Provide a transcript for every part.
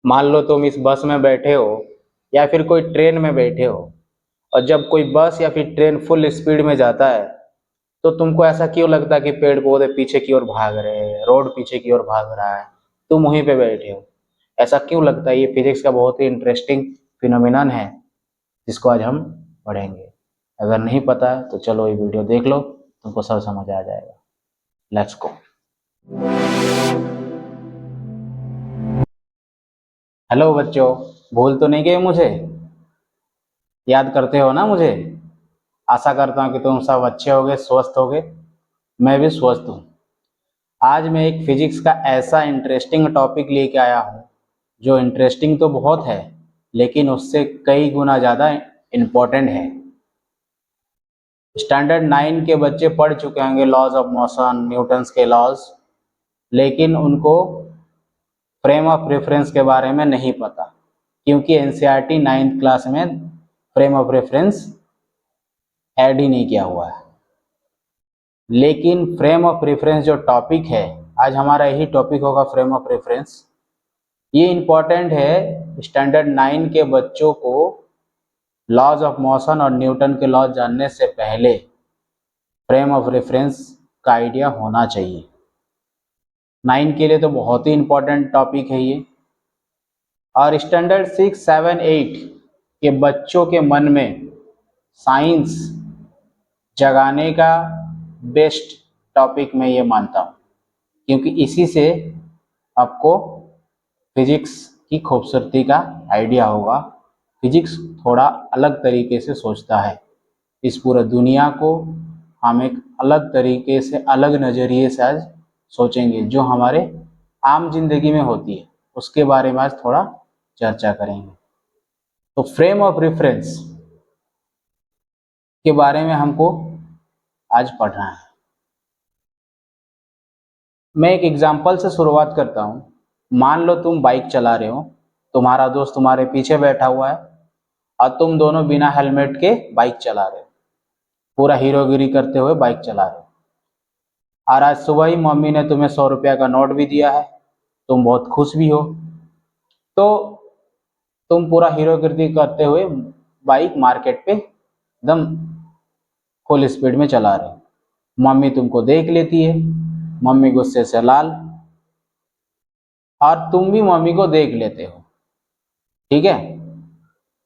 मान लो तुम इस बस में बैठे हो या फिर कोई ट्रेन में बैठे हो, और जब कोई बस या फिर ट्रेन फुल स्पीड में जाता है तो तुमको ऐसा क्यों लगता है कि पेड़ पौधे पीछे की ओर भाग रहे हैं, रोड पीछे की ओर भाग रहा है, तुम वहीं पे बैठे हो? ऐसा क्यों लगता है? ये फिजिक्स का बहुत ही इंटरेस्टिंग फिनोमिनन है जिसको आज हम पढ़ेंगे। अगर नहीं पता है तो चलो ये वीडियो देख लो, तुमको सब समझ आ जाएगा। Let's go. हेलो बच्चों, भूल तो नहीं गए मुझे? याद करते हो ना मुझे? आशा करता हूँ कि तुम सब अच्छे होगे, स्वस्थ होगे। मैं भी स्वस्थ हूँ। आज मैं एक फिजिक्स का ऐसा इंटरेस्टिंग टॉपिक लेके आया हूँ जो इंटरेस्टिंग तो बहुत है लेकिन उससे कई गुना ज़्यादा इम्पोर्टेंट है। स्टैंडर्ड 9 के बच्चे पढ़ चुके होंगे लॉज ऑफ मोशन, न्यूटन्स के लॉज, लेकिन उनको फ्रेम ऑफ रेफरेंस के बारे में नहीं पता क्योंकि एनसीईआरटी 9th क्लास में फ्रेम ऑफ रेफरेंस ऐड ही नहीं किया हुआ है। लेकिन फ्रेम ऑफ रेफरेंस जो टॉपिक है, आज हमारा यही टॉपिक होगा, फ्रेम ऑफ रेफरेंस। ये इम्पॉर्टेंट है स्टैंडर्ड 9 के बच्चों को लॉज ऑफ मोशन और न्यूटन के लॉज जानने से पहले फ्रेम ऑफ रेफरेंस का आइडिया होना चाहिए। 9 के लिए तो बहुत ही इम्पोर्टेंट टॉपिक है ये। और स्टैंडर्ड 6, 7, 8 के बच्चों के मन में साइंस जगाने का बेस्ट टॉपिक मैं ये मानता हूँ क्योंकि इसी से आपको फिजिक्स की खूबसूरती का आइडिया होगा। फिजिक्स थोड़ा अलग तरीके से सोचता है। इस पूरे दुनिया को हम एक अलग तरीके से, अलग नज़रिए से आज सोचेंगे जो हमारे आम जिंदगी में होती है, उसके बारे में आज थोड़ा चर्चा करेंगे। तो फ्रेम ऑफ रेफरेंस के बारे में हमको आज पढ़ना है। मैं एक एग्जांपल से शुरुआत करता हूँ। मान लो तुम बाइक चला रहे हो, तुम्हारा दोस्त तुम्हारे पीछे बैठा हुआ है और तुम दोनों बिना हेलमेट के बाइक चला रहे हो, पूरा हीरोगिरी करते हुए बाइक चला रहे हो। और आज सुबह ही मम्मी ने तुम्हें 100 रुपया का नोट भी दिया है, तुम बहुत खुश भी हो, तो तुम पूरा हीरोगिरी करते हुए बाइक मार्केट पे एकदम फुल स्पीड में चला रहे हो। मम्मी तुमको देख लेती है, मम्मी गुस्से से लाल, और तुम भी मम्मी को देख लेते हो। ठीक है,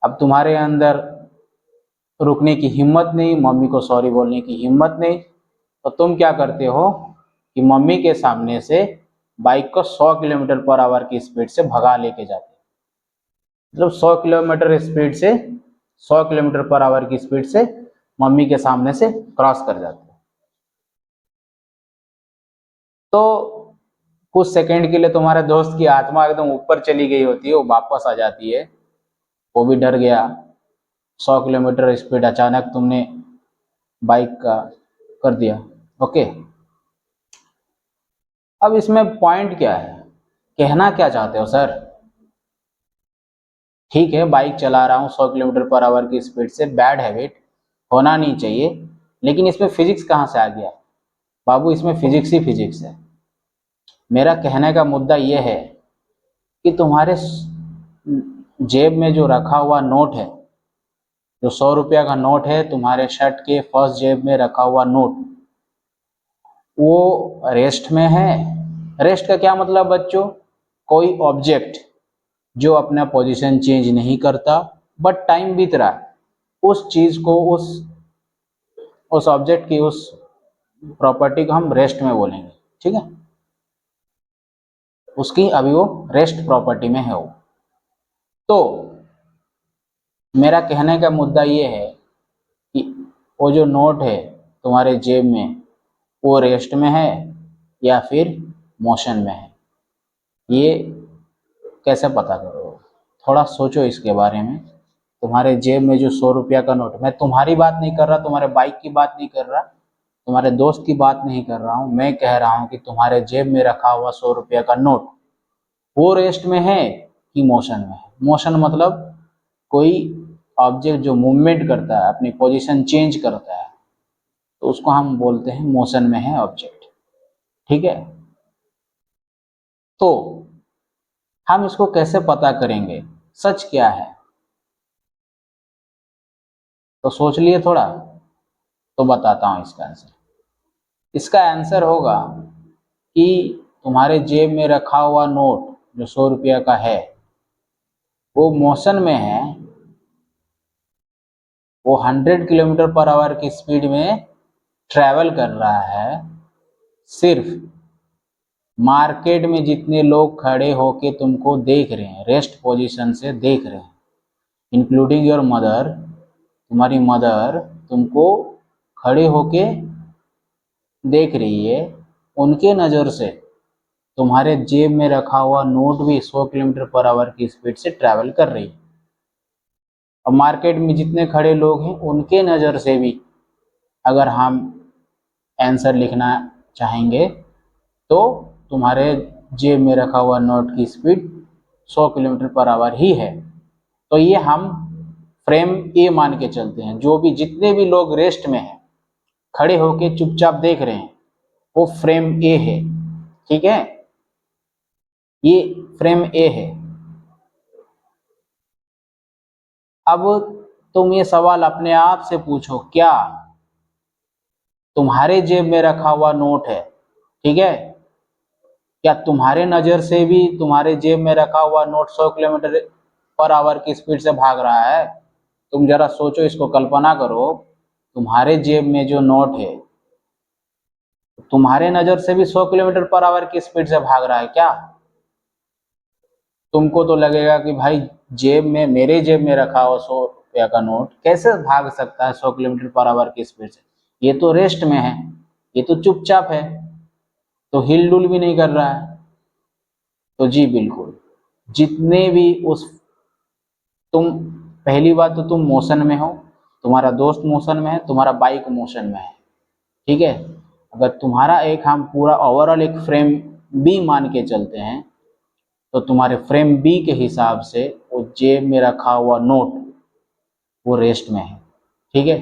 अब तुम्हारे अंदर रुकने की हिम्मत नहीं, मम्मी को सॉरी बोलने की हिम्मत नहीं, तो तुम क्या करते हो कि मम्मी के सामने से बाइक को 100 किलोमीटर पर आवर की स्पीड से भगा लेके जाते हो। मतलब 100 किलोमीटर स्पीड से, 100 किलोमीटर पर आवर की स्पीड से मम्मी के सामने से क्रॉस कर जाते हो। तो कुछ सेकंड के लिए तुम्हारे दोस्त की आत्मा एकदम ऊपर चली गई होती है, वो वापस आ जाती है, वो भी डर गया। 100 किलोमीटर स्पीड अचानक तुमने बाइक का कर दिया। ओके, अब इसमें पॉइंट क्या है, कहना क्या चाहते हो सर? ठीक है, बाइक चला रहा हूँ 100 किलोमीटर पर आवर की स्पीड से, बैड हैबिट, होना नहीं चाहिए, लेकिन इसमें फिजिक्स कहाँ से आ गया? बाबू, इसमें फिजिक्स ही फिजिक्स है। मेरा कहने का मुद्दा यह है कि तुम्हारे जेब में जो रखा हुआ नोट है, जो 100 रुपया का नोट है, तुम्हारे शर्ट के फर्स्ट जेब में रखा हुआ नोट, वो रेस्ट में है। रेस्ट का क्या मतलब बच्चों? कोई ऑब्जेक्ट जो अपना पोजीशन चेंज नहीं करता बट टाइम बीत रहा है, उस चीज को, उस ऑब्जेक्ट की, उस प्रॉपर्टी को हम रेस्ट में बोलेंगे। ठीक है, उसकी अभी वो रेस्ट प्रॉपर्टी में है वो। तो मेरा कहने का मुद्दा ये है कि वो जो नोट है तुम्हारे जेब में, वो रेस्ट में है या फिर मोशन में है, ये कैसे पता करोगे? थोड़ा सोचो इसके बारे में। तुम्हारे जेब में जो 100 रुपया का नोट, मैं तुम्हारी बात नहीं कर रहा, तुम्हारे बाइक की बात नहीं कर रहा, तुम्हारे दोस्त की बात नहीं कर रहा हूँ, मैं कह रहा हूँ कि तुम्हारे जेब में रखा हुआ 100 रुपया का नोट, वो रेस्ट में है कि मोशन में है? मोशन मतलब कोई ऑब्जेक्ट जो मूवमेंट करता है, अपनी पोजीशन चेंज करता है, तो उसको हम बोलते हैं मोशन में है ऑब्जेक्ट। ठीक है, तो हम इसको कैसे पता करेंगे, सच क्या है? तो सोच लिए थोड़ा, तो बताता हूँ इसका आंसर। इसका आंसर होगा कि तुम्हारे जेब में रखा हुआ नोट जो 100 रुपया का है, वो मोशन में है, वो 100 किलोमीटर पर आवर की स्पीड में ट्रैवल कर रहा है। सिर्फ मार्केट में जितने लोग खड़े होके तुमको देख रहे हैं, रेस्ट पोजीशन से देख रहे हैं, इंक्लूडिंग योर मदर, तुम्हारी मदर तुमको खड़े होके देख रही है, उनके नज़र से तुम्हारे जेब में रखा हुआ नोट भी 100 किलोमीटर पर आवर की स्पीड से ट्रैवल कर रही है। और मार्केट में जितने खड़े लोग हैं उनके नज़र से भी अगर हम आंसर लिखना चाहेंगे तो तुम्हारे जेब में रखा हुआ नोट की स्पीड 100 किलोमीटर पर आवर ही है। तो ये हम फ्रेम ए मान के चलते हैं। जो भी जितने भी लोग रेस्ट में हैं, खड़े होके चुपचाप देख रहे हैं, वो फ्रेम ए है। ठीक है, ये फ्रेम ए है। अब तुम ये सवाल अपने आप से पूछो, क्या तुम्हारे जेब में रखा हुआ नोट है, ठीक है, क्या तुम्हारे नज़र से भी तुम्हारे जेब में रखा हुआ नोट 100 किलोमीटर पर आवर की स्पीड से भाग रहा है? तुम जरा सोचो, इसको कल्पना करो, तुम्हारे जेब में जो नोट है तुम्हारे नज़र से भी 100 किलोमीटर पर आवर की स्पीड से भाग रहा है क्या? तुमको तो लगेगा कि भाई जेब में, मेरे जेब में रखा हुआ 100 रुपया का नोट कैसे भाग सकता है 100 किलोमीटर पर आवर की स्पीड से? ये तो रेस्ट में है, ये तो चुपचाप है, तो हिल डुल भी नहीं कर रहा है। तो जी बिल्कुल, जितने भी उस, तुम, पहली बात तो तुम मोशन में हो, तुम्हारा दोस्त मोशन में है, तुम्हारा बाइक मोशन में है, ठीक है। अगर तुम्हारा एक, हम पूरा ओवरऑल एक फ्रेम बी मान के चलते हैं, तो तुम्हारे फ्रेम बी के हिसाब से वो जेब में रखा हुआ नोट वो रेस्ट में है, ठीक है।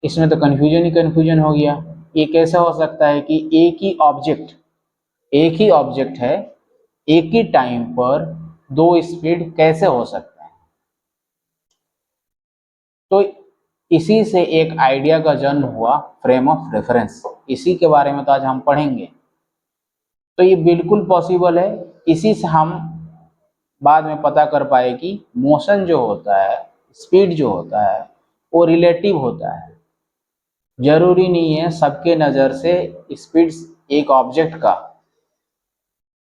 इसमें तो कन्फ्यूजन ही कन्फ्यूजन हो गया। ये कैसे हो सकता है कि एक ही ऑब्जेक्ट है, एक ही टाइम पर दो स्पीड कैसे हो सकता है? तो इसी से एक आइडिया का जन्म हुआ, फ्रेम ऑफ रेफरेंस। इसी के बारे में तो आज हम पढ़ेंगे। तो ये बिल्कुल पॉसिबल है। इसी से हम बाद में पता कर पाए कि मोशन जो होता है, स्पीड जो होता है, वो रिलेटिव होता है। जरूरी नहीं है सबके नज़र से स्पीड एक ऑब्जेक्ट का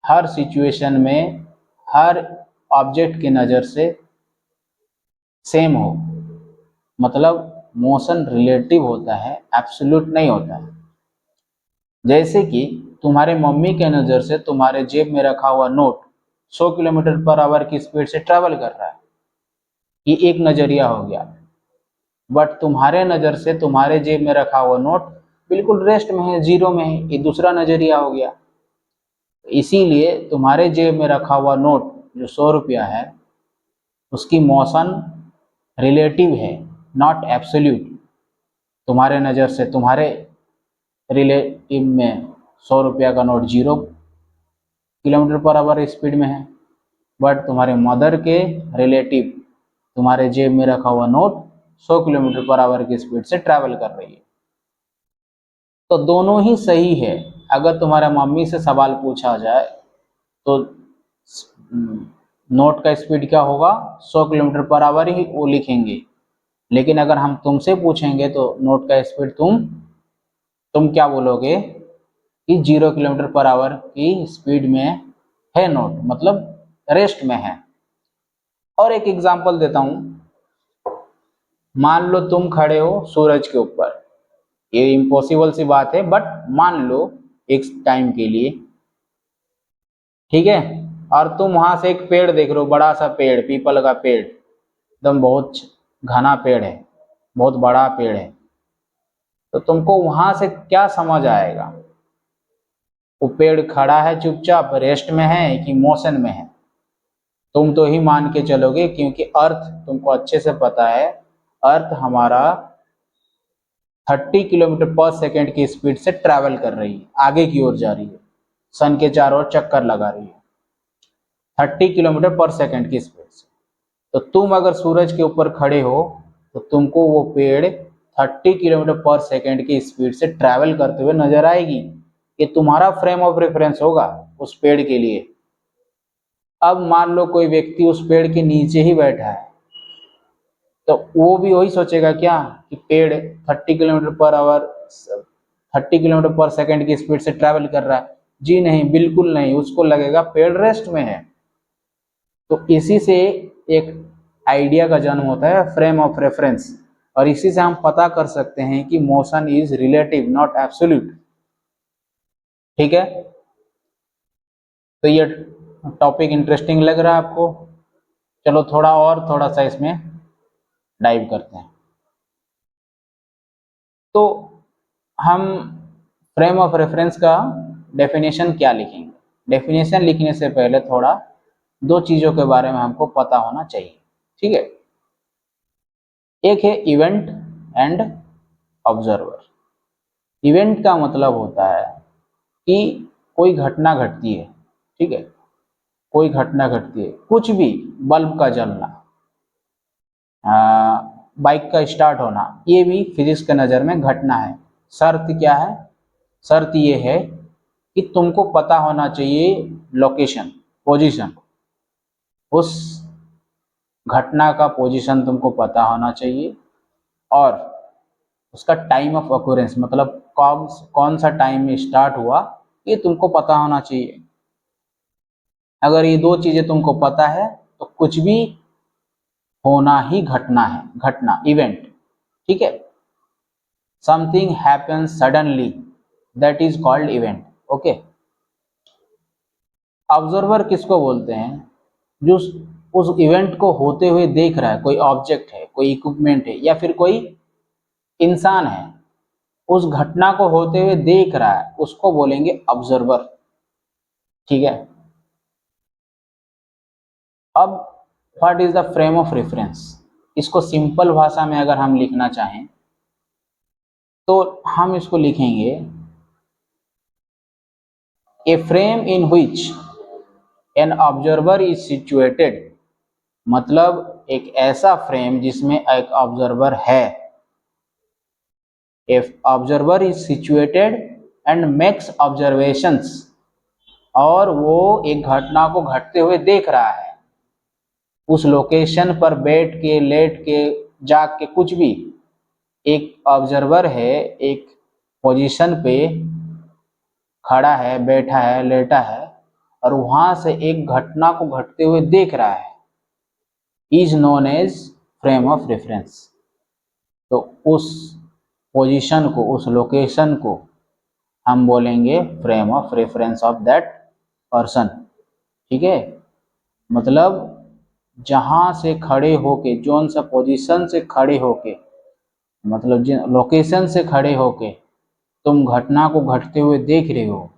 हर सिचुएशन में, हर ऑब्जेक्ट की नज़र से सेम हो। मतलब मोशन रिलेटिव होता है, एब्सोल्यूट नहीं होता है। जैसे कि तुम्हारे मम्मी के नज़र से तुम्हारे जेब में रखा हुआ नोट 100 किलोमीटर पर आवर की स्पीड से ट्रैवल कर रहा है, ये एक नज़रिया हो गया। बट तुम्हारे नज़र से तुम्हारे जेब में रखा हुआ नोट बिल्कुल रेस्ट में है, जीरो में है, ये दूसरा नज़रिया हो गया। इसीलिए तुम्हारे जेब में रखा हुआ नोट जो 100 रुपया है, उसकी मोशन रिलेटिव है, नॉट एब्सोल्यूट। तुम्हारे नज़र से, तुम्हारे रिलेटिव में 100 रुपया का note 0 kilometre per hour speed में है, बट तुम्हारे मदर के रिलेटिव तुम्हारे जेब में रखा हुआ नोट 100 किलोमीटर पर आवर की स्पीड से ट्रैवल कर रही है। तो दोनों ही सही है। अगर तुम्हारा मम्मी से सवाल पूछा जाए तो नोट का स्पीड क्या होगा, 100 किलोमीटर पर आवर ही वो लिखेंगे। लेकिन अगर हम तुमसे पूछेंगे तो नोट का स्पीड तुम क्या बोलोगे कि 0 किलोमीटर पर आवर की स्पीड में है नोट, मतलब रेस्ट में है। और एक एग्जांपल देता हूं। मान लो तुम खड़े हो सूरज के ऊपर, ये इम्पॉसिबल सी बात है, बट मान लो एक टाइम के लिए, ठीक है। और तुम वहां से एक पेड़ देख रहे हो, बड़ा सा पेड़, पीपल का पेड़, एकदम बहुत घना पेड़ है, बहुत बड़ा पेड़ है। तो तुमको वहां से क्या समझ आएगा? वो पेड़ खड़ा है चुपचाप, रेस्ट में है कि मोशन में है? तुम तो ही मान के चलोगे, क्योंकि अर्थ तुमको अच्छे से पता है, अर्थ हमारा 30 किलोमीटर पर सेकेंड की स्पीड से ट्रैवल कर रही है, आगे की ओर जा रही है, सन के चारों ओर चक्कर लगा रही है। 30 किलोमीटर पर सेकेंड की स्पीड से। तो तुम अगर सूरज के ऊपर खड़े हो तो तुमको वो पेड़ 30 किलोमीटर पर सेकेंड की स्पीड से ट्रैवल करते हुए नजर आएगी। ये तुम्हारा फ्रेम ऑफ रेफरेंस होगा उस पेड़ के लिए। अब मान लो कोई व्यक्ति उस पेड़ के नीचे ही बैठा है, तो वो भी वही सोचेगा क्या कि पेड़ 30 किलोमीटर पर आवर 30 किलोमीटर पर सेकेंड की स्पीड से ट्रैवल कर रहा है? जी नहीं, बिल्कुल नहीं, उसको लगेगा पेड़ रेस्ट में है। तो इसी से एक आइडिया का जन्म होता है, फ्रेम ऑफ रेफरेंस, और इसी से हम पता कर सकते हैं कि motion is relative not absolute. ठीक है, तो ये टॉपिक इंटरेस्टिंग लग रहा है आपको? चलो थोड़ा सा इसमें डाइव करते हैं। तो हम फ्रेम ऑफ रेफरेंस का डेफिनेशन क्या लिखेंगे? डेफिनेशन लिखने से पहले थोड़ा दो चीज़ों के बारे में हमको पता होना चाहिए। ठीक है, एक है इवेंट एंड ऑब्जर्वर। इवेंट का मतलब होता है कि कोई घटना घटती है। ठीक है, कोई घटना घटती है, कुछ भी, बल्ब का जलना, बाइक का स्टार्ट होना, ये भी फिजिक्स के नज़र में घटना है। शर्त क्या है? शर्त ये है कि तुमको पता होना चाहिए लोकेशन, पोजीशन, उस घटना का पोजीशन तुमको पता होना चाहिए, और उसका टाइम ऑफ अक्यूरेंस मतलब कौन सा टाइम में स्टार्ट हुआ, ये तुमको पता होना चाहिए। अगर ये दो चीज़ें तुमको पता है तो कुछ भी होना ही घटना है, घटना, इवेंट। ठीक है, something happens suddenly, that is called event. Okay, observer किसको बोलते हैं? जो उस इवेंट को होते हुए देख रहा है, कोई ऑब्जेक्ट है, कोई इक्विपमेंट है, या फिर कोई इंसान है, उस घटना को होते हुए देख रहा है, उसको बोलेंगे ऑब्जर्वर। ठीक है, अब what is the frame of reference? इसको सिंपल भाषा में अगर हम लिखना चाहें तो हम इसको लिखेंगे a frame in which an observer is situated. मतलब एक ऐसा फ्रेम जिसमें एक ऑब्जर्वर है। If observer is situated and makes observations, और वो एक घटना को घटते हुए देख रहा है, उस लोकेशन पर बैठ के, लेट के, जाग के, कुछ भी, एक ऑब्जर्वर है, एक पोजीशन पे खड़ा है, बैठा है, लेटा है, और वहां से एक घटना को घटते हुए देख रहा है, is known as frame of reference. तो उस पोजीशन को, उस लोकेशन को हम बोलेंगे frame of reference of that person. ठीक है, मतलब जहां से खड़े होके, जोन सा पोजीशन से खड़े होके, मतलब जिन लोकेशन से खड़े होके तुम घटना को घटते हुए देख रहे हो,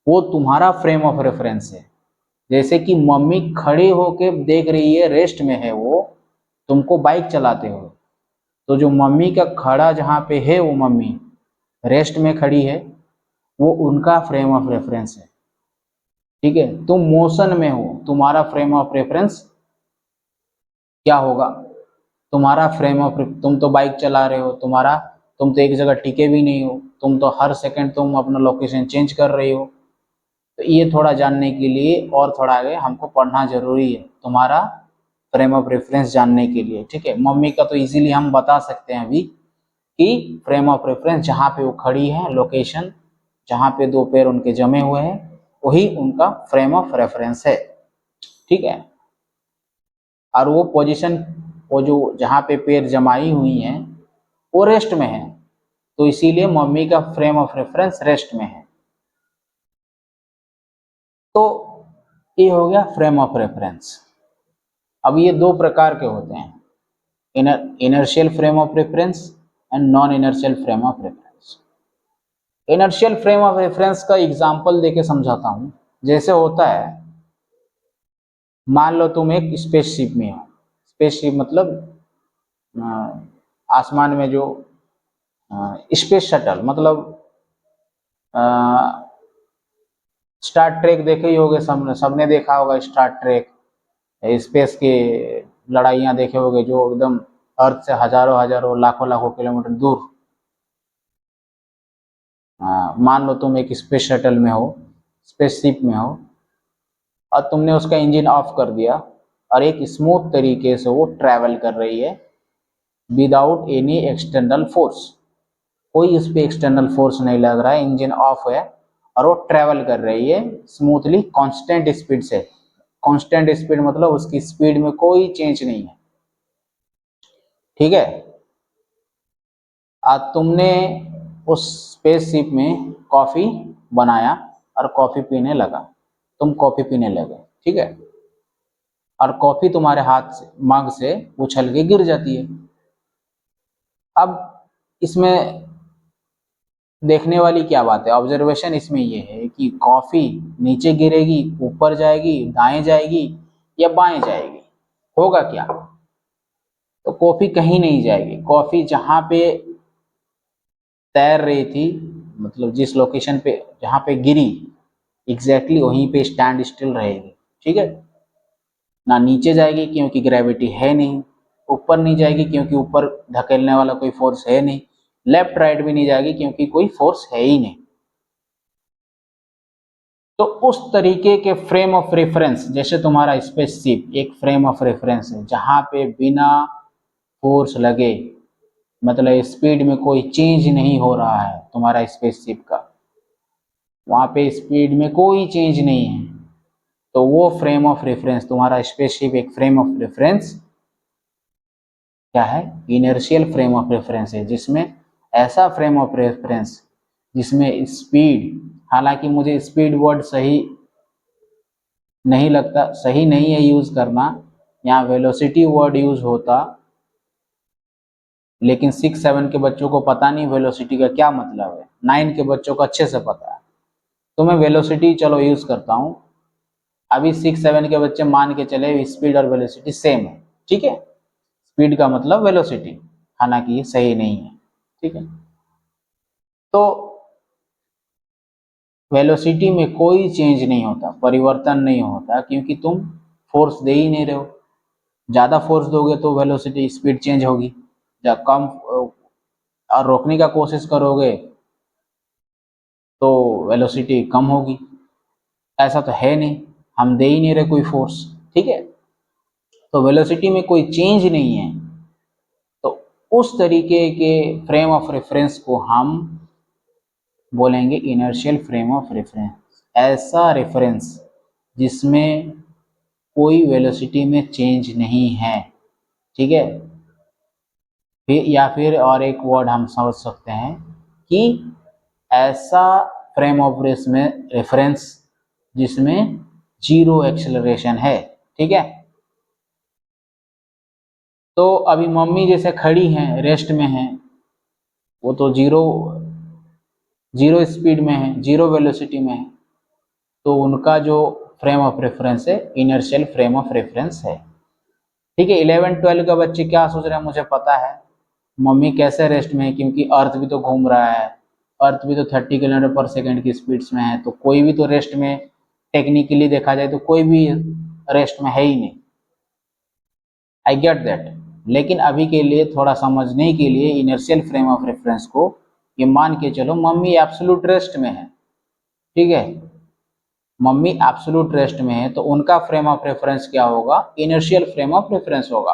वो तुम्हारा फ्रेम ऑफ रेफरेंस है। जैसे कि मम्मी खड़ी होके देख रही है, रेस्ट में है वो, तुमको बाइक चलाते हो, तो जो मम्मी का खड़ा जहाँ पे है, वो मम्मी रेस्ट में खड़ी है, वो उनका फ्रेम ऑफ रेफरेंस है। ठीक है, तुम मोशन में हो, तुम्हारा फ्रेम ऑफ रेफरेंस क्या होगा? तुम्हारा फ्रेम ऑफ, तुम तो बाइक चला रहे हो, तुम तो एक जगह टिके भी नहीं हो, तुम तो हर सेकंड तुम अपना लोकेशन चेंज कर रहे हो। तो ये थोड़ा जानने के लिए और थोड़ा आगे हमको पढ़ना जरूरी है, तुम्हारा फ्रेम ऑफ रेफरेंस जानने के लिए। ठीक है, मम्मी का तो इजीली हम बता सकते हैं अभी कि फ्रेम ऑफ रेफरेंस जहाँ पे वो खड़ी है, लोकेशन जहाँ पे दो पैर उनके जमे हुए हैं, वही उनका फ्रेम ऑफ रेफरेंस है। ठीक है, और वो पोजीशन, वो जो जहाँ पे पैर जमाई हुई हैं, वो रेस्ट में है, तो इसीलिए मम्मी का फ्रेम ऑफ रेफरेंस रेस्ट में है। तो ये हो गया फ्रेम ऑफ रेफरेंस। अब ये दो प्रकार के होते हैं, inertial frame of reference and non inertial frame of reference. Inertial frame of reference का एग्जांपल देके समझाता हूँ। जैसे होता है, मान लो तुम एक स्पेसशिप में हो। स्पेसशिप मतलब आसमान में जो स्पेस शटल, मतलब स्टार ट्रेक देखे ही होगे, सबने सबने देखा होगा स्टार ट्रेक, स्पेस के लड़ाइयाँ देखे होगे जो एकदम अर्थ से हजारों हजारों लाखों लाखों किलोमीटर दूर। मान लो तुम एक स्पेस शटल में हो, स्पेसशिप में हो, और तुमने उसका इंजन ऑफ कर दिया और एक स्मूथ तरीके से वो ट्रैवल कर रही है विदाउट एनी एक्सटर्नल फोर्स। कोई उस पर एक्सटर्नल फोर्स नहीं लग रहा है, इंजन ऑफ है और वो ट्रैवल कर रही है स्मूथली कांस्टेंट स्पीड से। कांस्टेंट स्पीड मतलब उसकी स्पीड में कोई चेंज नहीं है, ठीक है। आज तुमने उस स्पेसशिप में कॉफी बनाया और कॉफी पीने लगा, तुम कॉफी पीने लगे, ठीक है, और कॉफी तुम्हारे हाथ से मग से उछल के गिर जाती है। अब इसमें देखने वाली क्या बात है, ऑब्जर्वेशन इसमें ये है कि कॉफी नीचे गिरेगी, ऊपर जाएगी, दाएं जाएगी या बाएं जाएगी, होगा क्या? तो कॉफी कहीं नहीं जाएगी। कॉफी जहां पे तैर रही थी, मतलब जिस लोकेशन पे जहां पे गिरी, एग्जैक्टली वहीं पे स्टैंड स्टिल रहेगी, ठीक है। ना नीचे जाएगी क्योंकि ग्रेविटी है नहीं, ऊपर नहीं जाएगी क्योंकि ऊपर धकेलने वाला कोई फोर्स है नहीं, लेफ्ट राइट भी नहीं जाएगी क्योंकि कोई फोर्स है ही नहीं। तो उस तरीके के फ्रेम ऑफ रेफरेंस, जैसे तुम्हारा स्पेसशिप एक फ्रेम ऑफ रेफरेंस है जहां पे बिना फोर्स लगे, मतलब स्पीड में कोई चेंज नहीं हो रहा है तुम्हारा स्पेसशिप का, वहां पे स्पीड में कोई चेंज नहीं है, तो वो फ्रेम ऑफ रेफरेंस, तुम्हारा स्पेसशिप एक फ्रेम ऑफ रेफरेंस क्या है, इनर्शियल फ्रेम ऑफ रेफरेंस है, जिसमें ऐसा फ्रेम ऑफ रेफरेंस जिसमें स्पीड, हालांकि मुझे स्पीड वर्ड सही नहीं लगता, सही नहीं है यूज करना, यहाँ वेलोसिटी वर्ड यूज होता, लेकिन 6-7 के बच्चों को पता नहीं वेलोसिटी का क्या मतलब है, 9 के बच्चों को अच्छे से पता है, तो मैं वेलोसिटी चलो यूज करता हूँ। अभी 6-7 के बच्चे मान के चले स्पीड और वेलोसिटी सेम है, ठीक है, स्पीड का मतलब वेलोसिटी, हालांकि ये सही नहीं है, ठीक है। तो वेलोसिटी में कोई चेंज नहीं होता, परिवर्तन नहीं होता, क्योंकि तुम फोर्स दे ही नहीं रहे हो। ज़्यादा फोर्स दोगे तो वेलोसिटी स्पीड चेंज होगी, जब कम और रोकने का कोशिश करोगे तो वेलोसिटी कम होगी। ऐसा तो है नहीं, हम दे ही नहीं रहे कोई फोर्स, ठीक है, तो वेलोसिटी में कोई चेंज नहीं है। तो उस तरीके के फ्रेम ऑफ रेफरेंस को हम बोलेंगे इनर्शियल फ्रेम ऑफ रेफरेंस, ऐसा रेफरेंस जिसमें कोई वेलोसिटी में चेंज नहीं है, ठीक है। फिर या फिर और एक वर्ड हम समझ सकते हैं कि ऐसा फ्रेम ऑफ रेफरेंस जिसमें जीरो एक्सेलरेशन है, ठीक है। तो अभी मम्मी जैसे खड़ी हैं, रेस्ट में हैं, वो तो जीरो जीरो स्पीड में है, जीरो वेलोसिटी में है, तो उनका जो फ्रेम ऑफ रेफरेंस है इनर्शियल फ्रेम ऑफ रेफरेंस है, ठीक है। 11-12 का बच्चे क्या सोच रहे हैं मुझे पता है, मम्मी कैसे रेस्ट में है, क्योंकि अर्थ भी तो घूम रहा है, अर्थ भी तो 30 किलोमीटर पर सेकेंड की स्पीड्स में है, तो कोई भी तो रेस्ट में, टेक्निकली देखा जाए तो कोई भी रेस्ट में है ही नहीं, आई गेट दैट। लेकिन अभी के लिए थोड़ा समझने के लिए इनर्शियल फ्रेम ऑफ रेफरेंस को ये मान के चलो मम्मी एब्सोल्यूट रेस्ट में है, ठीक है, मम्मी एब्सोल्यूट रेस्ट में है, तो उनका फ्रेम ऑफ रेफरेंस क्या होगा, इनर्शियल फ्रेम ऑफ रेफरेंस होगा,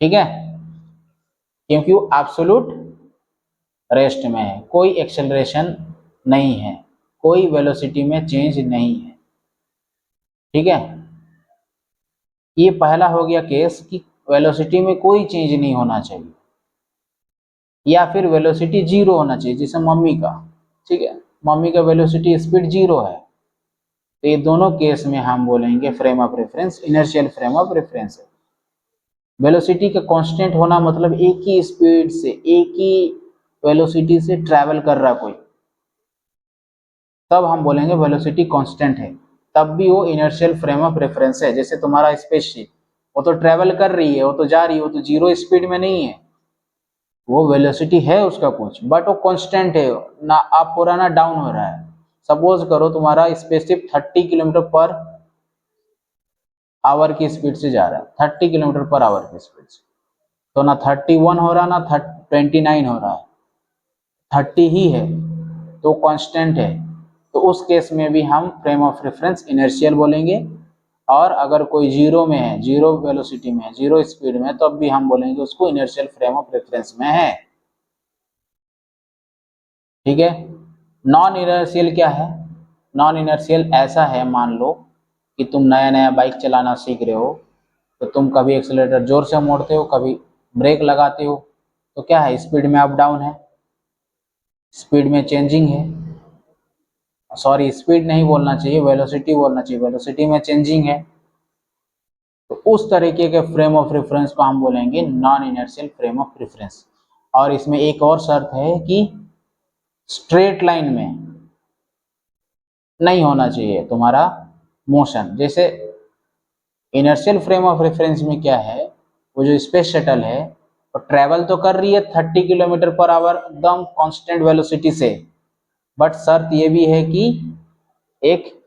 ठीक है, क्योंकि वो एब्सोल्यूट रेस्ट में है, कोई एक्सेलरेशन नहीं है, कोई वेलोसिटी में चेंज नहीं है, ठीक है। ये पहला हो गया केस कि वेलोसिटी में कोई चेंज नहीं होना चाहिए, या फिर वेलोसिटी जीरो होना चाहिए, जैसे मम्मी का, ठीक है, मम्मी का वेलोसिटी स्पीड जीरो है, तो ये दोनों केस में हम बोलेंगे frame of reference inertial frame of reference है। वेलोसिटी का कांस्टेंट होना मतलब एक ही स्पीड से, एक ही वेलोसिटी से ट्रैवल कर रहा कोई, तब हम बोलेंगे वेलोसिटी कांस्टेंट है, तब भी वो इनर्शियल फ्रेम ऑफ रेफरेंस है। जैसे तुम्हारा स्पेसशिप, वो तो ट्रैवल कर रही है, वो तो जा रही है, वो तो जीरो स्पीड में नहीं है, वो वेलोसिटी है उसका कुछ, बट वो कांस्टेंट है, ना अप हो रहा ना डाउन हो रहा है, सपोज करो तुम्हारा स्पेसशिप 30 किलोमीटर पर आवर की स्पीड से जा रहा है, 30 किलोमीटर पर आवर की स्पीड से, तो ना 31 हो रहा ना 29 हो रहा है, 30 ही है, तो कांस्टेंट है। तो उस केस में भी हम फ्रेम ऑफ रेफरेंस इनर्शियल बोलेंगे। और अगर कोई जीरो में है, जीरो वेलोसिटी में है, जीरो स्पीड में, तब भी हम बोलेंगे उसको इनर्शियल फ्रेम ऑफ रेफरेंस में है। ठीक है। नॉन इनर्शियल क्या है? नॉन इनर्शियल ऐसा है, मान लो कि तुम नया नया बाइक चलाना सीख रहे हो, तो तुम कभी एक्सेलेरेटर जोर से मोड़ते हो, कभी ब्रेक लगाते हो, तो क्या है, स्पीड में अप डाउन है, स्पीड में चेंजिंग है, सॉरी स्पीड नहीं बोलना चाहिए, वेलोसिटी बोलना चाहिए, वेलोसिटी में चेंजिंग है। तो उस तरीके के फ्रेम ऑफ रेफरेंस को हम बोलेंगे non inertial frame of reference. और इसमें एक और शर्त है कि स्ट्रेट लाइन में नहीं होना चाहिए तुम्हारा मोशन। जैसे इनर्शियल फ्रेम ऑफ रेफरेंस में क्या है, वो जो स्पेस शटल है वो ट्रेवल तो कर रही है 30 किलोमीटर पर आवर एकदम कांस्टेंट वेलोसिटी से, बट शर्त ये भी है कि एक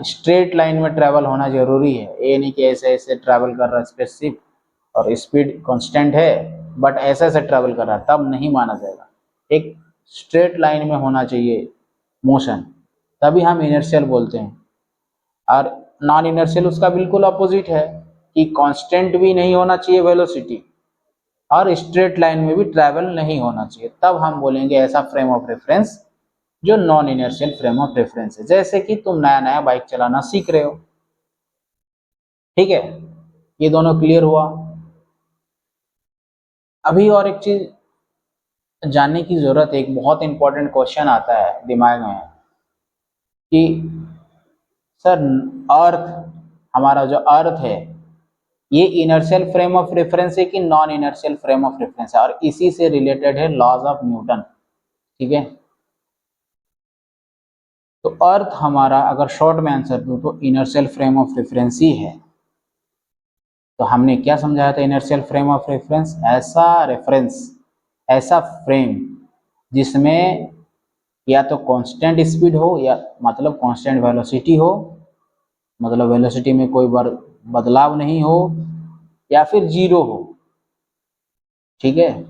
स्ट्रेट लाइन में ट्रेवल होना जरूरी है। ये नहीं कि ऐसे ऐसे ट्रेवल कर रहा है स्पेसशिप और स्पीड कांस्टेंट है बट ऐसे ऐसे ट्रेवल कर रहा है, तब नहीं माना जाएगा। एक स्ट्रेट लाइन में होना चाहिए मोशन, तभी हम इनर्शियल बोलते हैं। और नॉन इनर्शियल उसका बिल्कुल अपोजिट है कि कांस्टेंट भी नहीं होना चाहिए वेलोसिटी और स्ट्रेट लाइन में भी ट्रैवल नहीं होना चाहिए, तब हम बोलेंगे ऐसा फ्रेम ऑफ रेफरेंस जो non inertial frame of reference है। जैसे कि तुम नया नया बाइक चलाना सीख रहे हो, ठीक है, ये दोनों क्लियर हुआ। अभी और एक चीज जानने की जरूरत है, एक बहुत इंपॉर्टेंट क्वेश्चन आता है दिमाग में कि सर अर्थ, हमारा जो अर्थ है ये इनर्शियल फ्रेम ऑफ रेफरेंस है कि non inertial frame of reference है, और इसी से रिलेटेड है लॉज ऑफ न्यूटन। ठीक है, तो अर्थ हमारा, अगर शॉर्ट में आंसर दूं तो इनर्शियल फ्रेम ऑफ रेफरेंस ही है। तो हमने क्या समझाया था इनर्शियल फ्रेम ऑफ रेफरेंस? ऐसा रेफरेंस, ऐसा फ्रेम जिसमें या तो कांस्टेंट स्पीड हो, या मतलब कांस्टेंट वेलोसिटी हो, मतलब वेलोसिटी में कोई बदलाव नहीं हो, या फिर जीरो हो। ठीक है,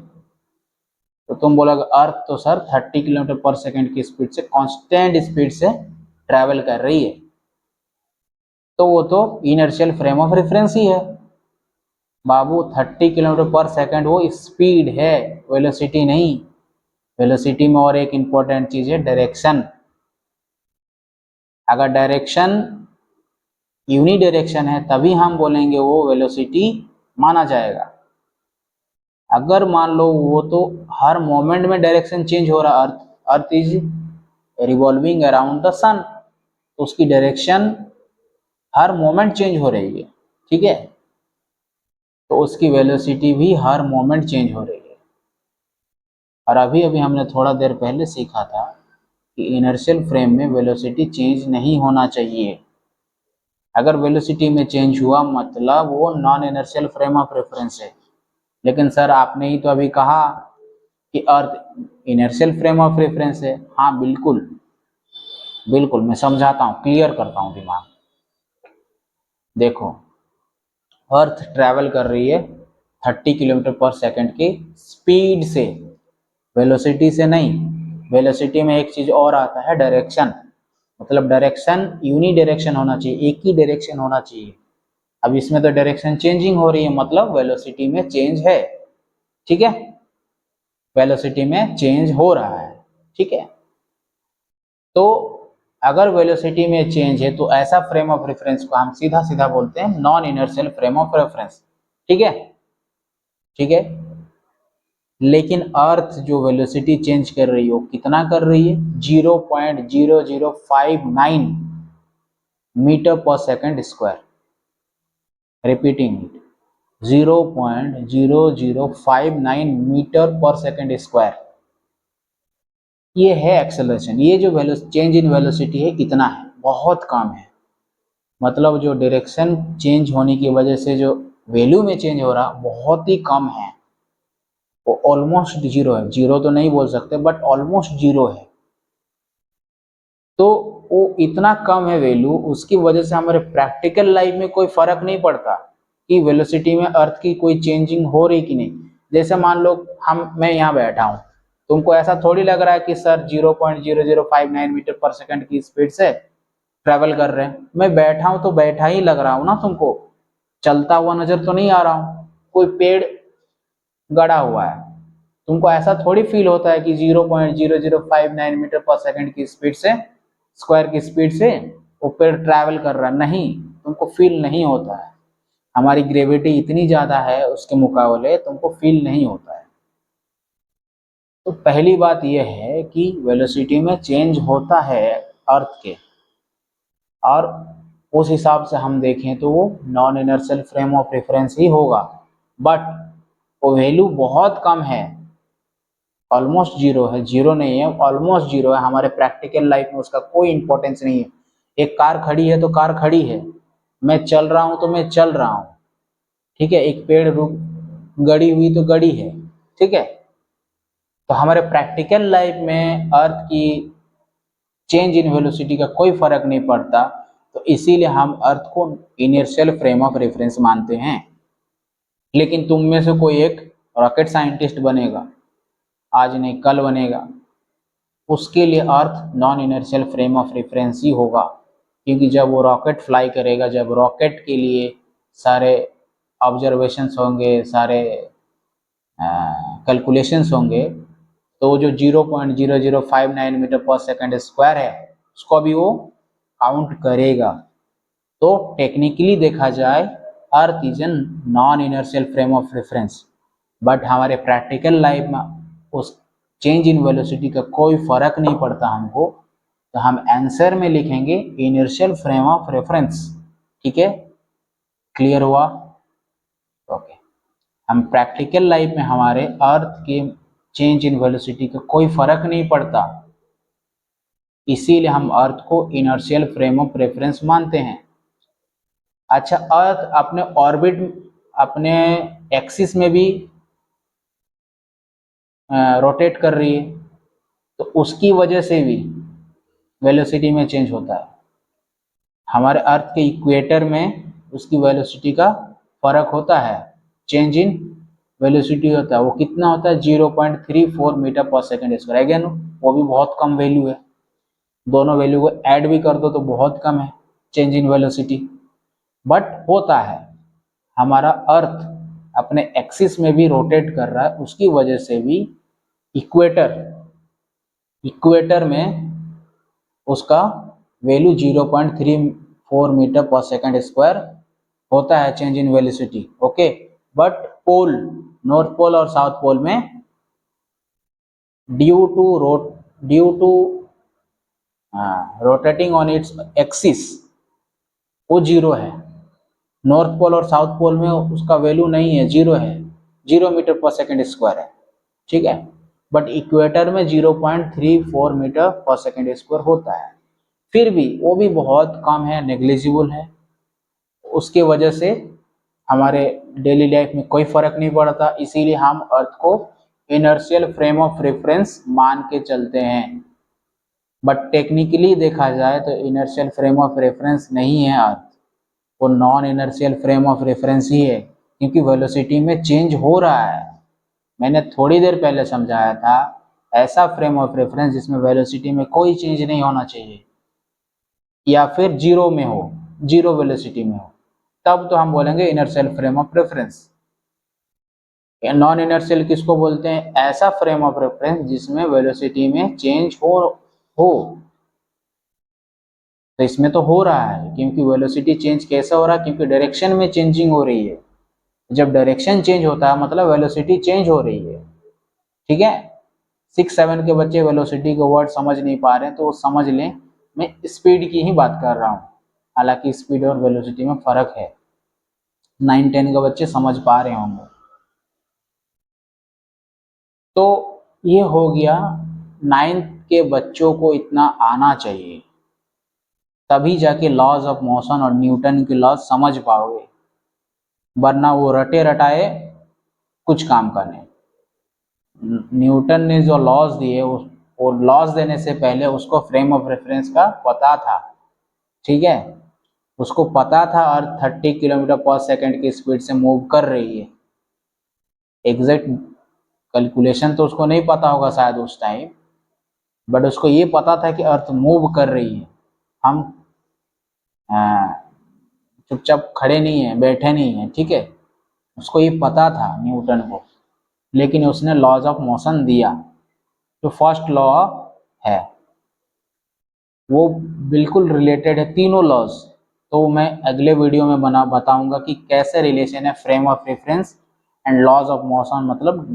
तो तुम बोलोगे अर्थ तो सर 30 किलोमीटर पर सेकंड की स्पीड से, कांस्टेंट स्पीड से ट्रैवल कर रही है, तो वो तो इनर्शियल फ्रेम ऑफ रेफरेंस ही है। बाबू 30 किलोमीटर पर सेकंड वो स्पीड है, वेलोसिटी नहीं। वेलोसिटी में और एक इंपॉर्टेंट चीज है डायरेक्शन। अगर डायरेक्शन यूनी डायरेक्शन है तभी हम बोलेंगे वो वेलोसिटी माना जाएगा। अगर मान लो वो तो हर मोमेंट में डायरेक्शन चेंज हो रहा, earth is revolving around the sun, तो उसकी डायरेक्शन हर मोमेंट चेंज हो रही है। ठीक है, तो उसकी वेलोसिटी भी हर मोमेंट चेंज हो रही है। और अभी अभी हमने थोड़ा देर पहले सीखा था कि इनर्शियल फ्रेम में वेलोसिटी चेंज नहीं होना चाहिए। अगर वेलोसिटी में चेंज हुआ मतलब वो non inertial frame of reference है। लेकिन सर आपने ही तो अभी कहा कि अर्थ इनर्शियल फ्रेम ऑफ रेफरेंस है। हाँ बिल्कुल बिल्कुल, मैं समझाता हूँ, क्लियर करता हूँ दिमाग। देखो, अर्थ ट्रैवल कर रही है 30 किलोमीटर पर सेकंड की स्पीड से, वेलोसिटी से नहीं। वेलोसिटी में एक चीज और आता है डायरेक्शन, मतलब डायरेक्शन यूनी डायरेक्शन होना चाहिए, एक ही डायरेक्शन होना चाहिए। अब इसमें तो डायरेक्शन चेंजिंग हो रही है, मतलब वेलोसिटी में चेंज है। ठीक है, वेलोसिटी में चेंज हो रहा है। ठीक है, तो अगर वेलोसिटी में चेंज है तो ऐसा फ्रेम ऑफ रेफरेंस को हम सीधा सीधा बोलते हैं non inertial frame of reference. ठीक है, ठीक है। लेकिन अर्थ जो वेलोसिटी चेंज कर रही हो, कितना कर रही है? 0.0059 meter per second square. Repeating it, 0.0059 meter per second square, ये है एक्सेलरेशन। ये जो चेंज इन वेलोसिटी है इतना है, बहुत कम है। मतलब जो डायरेक्शन चेंज होने की वजह से जो वैल्यू में चेंज हो रहा बहुत ही कम है, वो ऑलमोस्ट जीरो है। जीरो तो नहीं बोल सकते बट ऑलमोस्ट जीरो है। वो इतना कम है वैल्यू, उसकी वजह से हमारे प्रैक्टिकल लाइफ में कोई फर्क नहीं पड़ता कि वेलोसिटी में अर्थ की कोई चेंजिंग हो रही कि नहीं। जैसे मान लो मैं यहाँ बैठा हूँ, तुमको ऐसा थोड़ी लग रहा है कि सर 0.0059 मीटर पर सेकंड की स्पीड से ट्रेवल कर रहे हैं। मैं बैठा हूँ तो बैठा ही लग रहा हूँ ना तुमको, चलता हुआ नजर तो नहीं आ रहा हूँ। कोई पेड़ गड़ा हुआ है, तुमको ऐसा थोड़ी फील होता है कि 0.0059 मीटर पर सेकंड की स्पीड से, स्क्वायर की स्पीड से वो पेड़ ट्रैवल कर रहा है। नहीं, तुमको फील नहीं होता है। हमारी ग्रेविटी इतनी ज्यादा है उसके मुकाबले, तुमको फील नहीं होता है। तो पहली बात यह है कि वेलोसिटी में चेंज होता है अर्थ के, और उस हिसाब से हम देखें तो वो non inertial frame of reference ही होगा। बट वो वैल्यू बहुत कम है, ऑलमोस्ट जीरो है। जीरो नहीं है, ऑलमोस्ट जीरो है। हमारे प्रैक्टिकल लाइफ में उसका कोई इंपॉर्टेंस नहीं है। एक कार खड़ी है तो कार खड़ी है, मैं चल रहा हूं तो मैं चल रहा हूं, ठीक है। एक पेड़ रुक गड़ी हुई तो गड़ी है, ठीक है। तो हमारे प्रैक्टिकल लाइफ में अर्थ की चेंज इन वेलोसिटी का कोई फर्क नहीं पड़ता, तो इसीलिए हम अर्थ को इनर्शियल फ्रेम ऑफ रेफरेंस मानते हैं। लेकिन तुम में से कोई एक रॉकेट साइंटिस्ट बनेगा, आज नहीं कल बनेगा, उसके लिए earth non inertial frame of reference ही होगा। क्योंकि जब वो रॉकेट फ्लाई करेगा, जब रॉकेट के लिए सारे ऑब्जर्वेशंस होंगे, सारे कैलकुलेशंस होंगे, तो जो 0.0059 मीटर पर सेकंड स्क्वायर है उसको भी वो काउंट करेगा। तो टेक्निकली देखा जाए earth is an non inertial frame of reference, but हमारे प्रैक्टिकल लाइफ में उस चेंज इन वेलोसिटी का कोई फर्क नहीं पड़ता हमको। तो हम आंसर में लिखेंगे इनर्शियल फ्रेम ऑफ रेफरेंस। ठीक है, क्लियर हुआ? ओके। हम प्रैक्टिकल लाइफ में हमारे अर्थ के चेंज इन वेलोसिटी का कोई फर्क नहीं पड़ता, इसीलिए हम अर्थ को इनर्शियल फ्रेम ऑफ रेफरेंस मानते हैं। अच्छा, अर्थ अपने ऑर्बिट, अपने एक्सिस में भी रोटेट कर रही है, तो उसकी वजह से भी वेलोसिटी में चेंज होता है। हमारे अर्थ के इक्वेटर में उसकी वेलोसिटी का फर्क होता है, चेंज इन वेलोसिटी होता है। वो कितना होता है? 0.34 meter per second square. Again वो भी बहुत कम वैल्यू है, दोनों वैल्यू को ऐड भी कर दो तो बहुत कम है चेंज इन वेलोसिटी, बट होता है। हमारा अर्थ अपने एक्सिस में भी रोटेट कर रहा है, उसकी वजह से भी इक्वेटर में उसका value 0.34 meter per second square होता है change in velocity. Okay, but pole, north pole और साउथ पोल में due to rotating on its axis वो जीरो है। नॉर्थ पोल और साउथ पोल में उसका वैल्यू नहीं है, जीरो है, 0 मीटर पर सेकेंड स्क्वायर है, ठीक है। बट इक्वेटर में 0.34 मीटर पर सेकेंड स्क्वायर होता है। फिर भी वो भी बहुत कम है, नेग्लिजिबल है। उसके वजह से हमारे डेली लाइफ में कोई फर्क नहीं पड़ता, इसीलिए हम अर्थ को इनर्शियल फ्रेम ऑफ रेफरेंस मान के चलते हैं। बट टेक्निकली देखा जाए तो इनर्शियल फ्रेम ऑफ रेफरेंस नहीं है अर्थ, वो non inertial frame of reference ही है, क्योंकि वेलोसिटी में चेंज हो रहा है। मैंने थोड़ी देर पहले समझाया था, ऐसा फ्रेम ऑफ रेफरेंस जिसमें वेलोसिटी में कोई चेंज नहीं होना चाहिए, या फिर जीरो में हो, जीरो वेलोसिटी में हो, तब तो हम बोलेंगे inertial frame of reference. Non inertial किसको बोलते हैं? ऐसा फ्रेम ऑफ रेफरेंस जिसमें वेलोसिटी में चेंज हो। तो इसमें तो हो रहा है, क्योंकि वेलोसिटी चेंज कैसे हो रहा है? क्योंकि डायरेक्शन में चेंजिंग हो रही है। जब डायरेक्शन चेंज होता है मतलब वेलोसिटी चेंज हो रही है, ठीक है। 6-7 के बच्चे वेलोसिटी के वर्ड समझ नहीं पा रहे हैं तो वो समझ लें, मैं स्पीड की ही बात कर रहा हूँ, हालांकि स्पीड और वेलोसिटी में फर्क है। 9-10 के बच्चे समझ पा रहे होंगे। तो ये हो गया, 9th के बच्चों को इतना आना चाहिए, तभी जाके लॉज ऑफ मोशन और न्यूटन के लॉज समझ पाओगे, वरना वो रटे रटाए कुछ काम का नहीं। न्यूटन ने जो लॉज दिए वो लॉस देने से पहले उसको फ्रेम ऑफ रेफरेंस का पता था, ठीक है, उसको पता था अर्थ 30 किलोमीटर पर सेकंड की स्पीड से मूव कर रही है। एग्जैक्ट कैलकुलेशन तो उसको नहीं पता होगा शायद उस टाइम, बट उसको ये पता था कि अर्थ मूव कर रही है। हम चुपचाप खड़े नहीं हैं, बैठे नहीं हैं, ठीक है, उसको ये पता था न्यूटन को, लेकिन उसने लॉज ऑफ मोशन दिया। जो फर्स्ट लॉ है वो बिल्कुल रिलेटेड है, तीनों लॉज, तो मैं अगले वीडियो में बताऊंगा कि कैसे रिलेशन है frame of reference and laws of motion, मतलब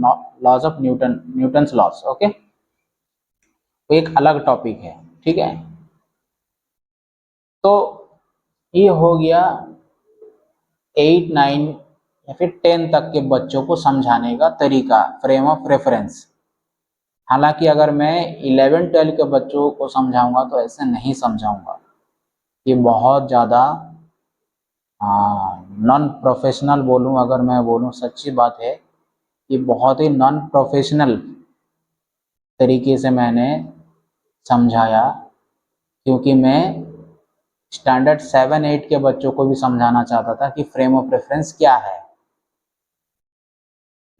laws of Newton's laws. Okay, तो एक अलग टॉपिक है, ठीक है। तो ये हो गया 8, 9 या फिर 10 तक के बच्चों को समझाने का तरीका फ्रेम ऑफ रेफरेंस। हालांकि अगर मैं 11, 12 के बच्चों को समझाऊंगा तो ऐसे नहीं समझाऊंगा, ये बहुत ज़्यादा नॉन प्रोफेशनल बोलूँ, अगर मैं बोलूँ सच्ची बात है, ये बहुत ही नॉन प्रोफेशनल तरीके से मैंने समझाया, क्योंकि मैं स्टैंडर्ड 7, 8 के बच्चों को भी समझाना चाहता था कि फ्रेम ऑफ रेफरेंस क्या है।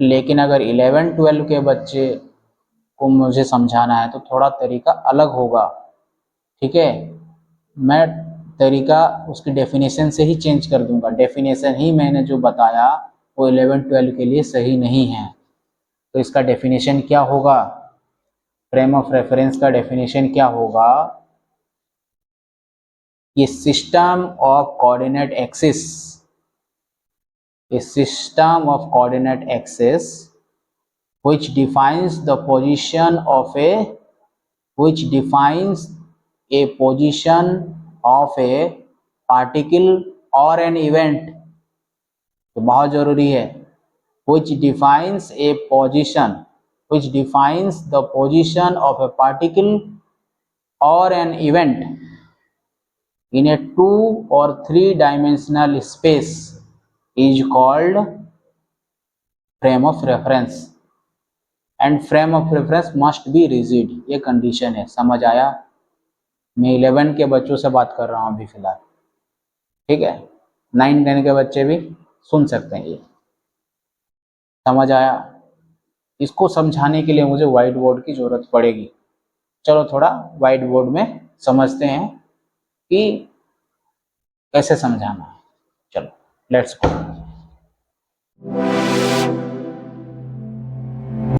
लेकिन अगर 11, 12 के बच्चे को मुझे समझाना है तो थोड़ा तरीका अलग होगा, ठीक है। मैं तरीका उसकी डेफिनेशन से ही चेंज कर दूंगा। डेफिनेशन ही मैंने जो बताया वो 11, 12 के लिए सही नहीं है। तो इसका डेफिनेशन क्या होगा, फ्रेम ऑफ रेफरेंस का डेफिनेशन क्या होगा, ये system of coordinate axis, a system of coordinate axis which defines the position of a which defines a position of a particle or an event, तो बहुत जरूरी है, which defines a position which defines the position of a particle or an event in a 2 or 3 dimensional space is called frame of reference and frame of reference must be rigid, ये condition है। समझ आया? मैं 11 के बच्चों से बात कर रहा हूँ अभी फिलहाल, ठीक है। 9, 10 के बच्चे भी सुन सकते हैं। ये समझ आया? इसको समझाने के लिए मुझे व्हाइट बोर्ड की जरूरत पड़ेगी। चलो थोड़ा व्हाइट बोर्ड में समझते हैं कि कैसे समझाना है। चलो लेट्स गो।